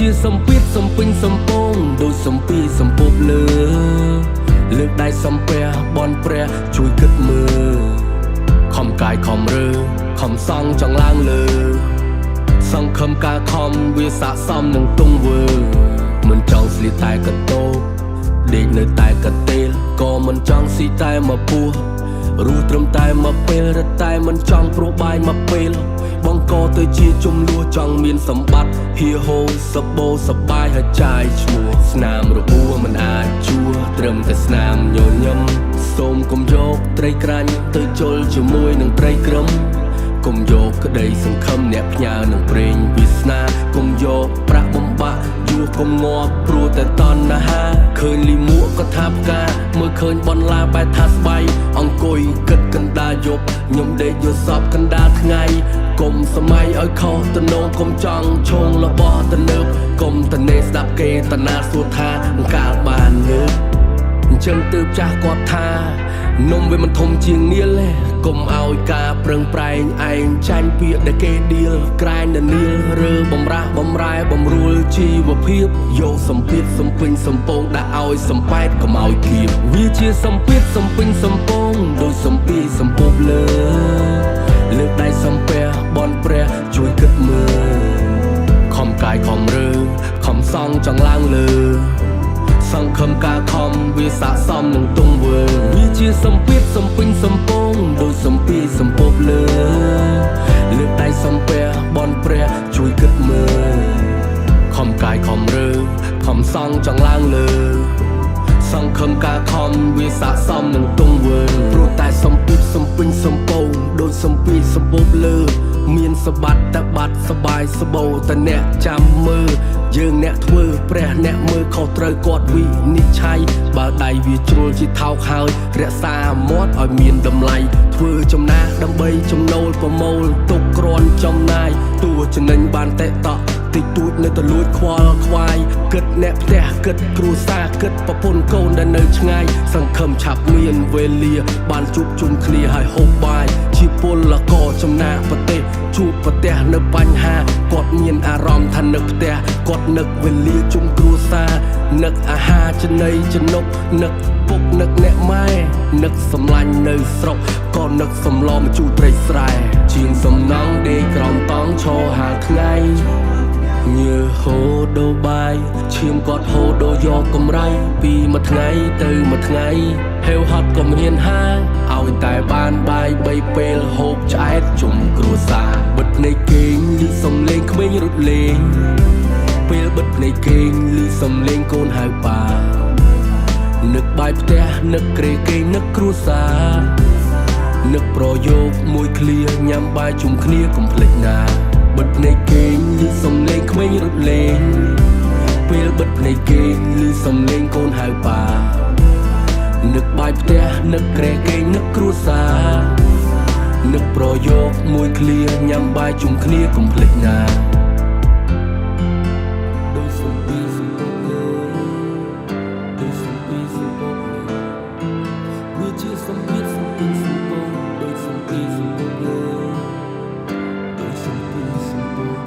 ជាសំពីតសំពេញសំពងដូចសំពីសំពប់លើលើកដៃសំពះបនព្រះជួយគិតមើលខំកាយខំរើខំសង់ចង់ឡើងលើសង្ឃឹមការខំវាស័កសមនឹងទង្វើមិនចង់ស្លៀកតែកតោដេកនៅតែកតេលក៏មិនចង់ស៊ីតែមកពោះរស់ត្រឹមតែមកពេលរត់តែមិនចង់ព្រោះបាយមកពេលបងក៏ទៅជាជំនួសចង់មានសម្បត្តិហៀហូសបោសបាយហើយចាយឈ្មោះស្នាមរបួសមិនអាចជួត្រឹមតែស្នាមញញឹមសូមកុំយកត្រីក្រាញ់ទៅជុលជាមួយនឹងត្រីក្រឹមកុំយកក្តីសង្ឃឹមអ្នកផ្ញើនឹងព្រេងវាសនាកុំយកប្រាក់បំបាក់យួរកុំងាប់ព្រោះតែតណ្ហាឃើញលីមួកក៏ថាផ្កាមើលឃើញបនឡាបែបថាស្បៃអង្គុយគិតកណ្ដាលយប់ខ្ញុំដេកយល់សពកណ្ដាលថ្ងៃកុំសម័យឲ្យខុសទៅនងកុំចង់ឈងរបស់ទៅនើបកុំតនេស្ដាប់គេតណាសួរថាកាលបានងើបអញ្ចឹងទើបចាស់គាត់ថានំវាមិនធំជាងនាលទេកុំឲ្យការប្រឹងប្រែងឯងចាញ់ពាក្យដែលគេដៀលក្រែងដល់នាលរើបំរាស់បំរែបំរួលជីវភាពយកសម្ពាធសំពេញសំពងដាក់ឲ្យសំប៉ែតកុំឲ្យគៀបវាជាសម្ពាធសំពេញសំពងដូចសំពីសំពប់លើលើកដៃសំពះបនព្រះជួយគិតមើលខំកាយខំរើខំសង់ចង់ឡើងលើសង្ឃឹមការខំវាស័កសមនឹងទង្វើវាជាសម្ពាធសំពេញសំពងដូចសំពីសំពប់លើលើកដៃសំពះបនព្រះជួយគិតមើលខំកាយខំរើខំសង់ចង់ឡើងលើសង្ឃឹមការខំវាស័កសមនឹងទង្វើព្រោះតែសំពីសំពេញសំពងដូចសំពីសំពប់លើមានសបាត់តែបាត់សបាយសបោតែអ្នកចាំមើលយើងអ្នកធ្វើព្រះអ្នកមើលខុសត្រូវគាត់វិនិច្ឆ័យបើដៃវាជ្រុលជាថោកហើយរក្សាមាត់ឲ្យមានតម្លៃធ្វើចំណាស់ដើម្បីចំណូលប្រមូលទុកគ្រាន់ចំណាយតួចំណេញបានតែតក់តិចតួចនៅតែលួចខ្វល់ខ្វាយគិតអ្នកផ្ទះគិតគ្រួសារគិតប្រពន្ធកូនដែលនៅឆ្ងាយសង្ឃឹមឆាប់មានវេលាបានជួបជុំគ្នាហើយហូបបាយជាពលករចំណាកប្រទេសជួបប្រទះនៅបញ្ហាគាត់មានអារម្មណ៍ថានឹកផ្ទះគាត់នឹកវេលាជុំគ្រួសារនឹកអាហារចំណីចំណុកនឹកពុកនឹកអ្នកម៉ែនឹកសម្លាញ់នៅស្រុកក៏នឹកសំឡម្ជូរត្រីស្រែជាងសំណងដេកក្រោមតង់ឈរហាលថ្ងៃញើហូរដូរបាយឈាមគាត់ហូរដូរយកកម្រៃពីមួយថ្ងៃទៅមួយថ្ងៃហេវហត់ក៏មិនហ៊ានហាឲ្យតែបានបាយ3ពេលហូបឆ្អែតជុំគ្រួសារបិទភ្នែកគេងលឺសំឡេងក្មេងរត់លេងពេលបិទភ្នែកគេងលឺសំឡេងកូនហៅប៉ានឹកបាយផ្ទះនឹកក្រេគេងនឹកគ្រួសារនឹកប្រយោគមួយឃ្លាញ៉ាំបាយជុំគ្នាកុំភ្លេចណាបិទភ្នែកគេងលឺសំឡេងក្មេងរត់លេងពេលបិទភ្នែកគេងលឺសំឡេងកូនហៅប៉ានឹកបាយផ្ទះនឹកក្រែគេងនឹកគ្រួសារនឹកប្រយោគមួយឃ្លាញ៉ាំបាយជុំគ្នាកុំភ្លេចណាដូចសំពីសំពប់លើដូចសំពីសំពប់លើវាជាសំពីសំពីសំពប់ដូចសំពីសំពប់លើដូចសំពីសំពប់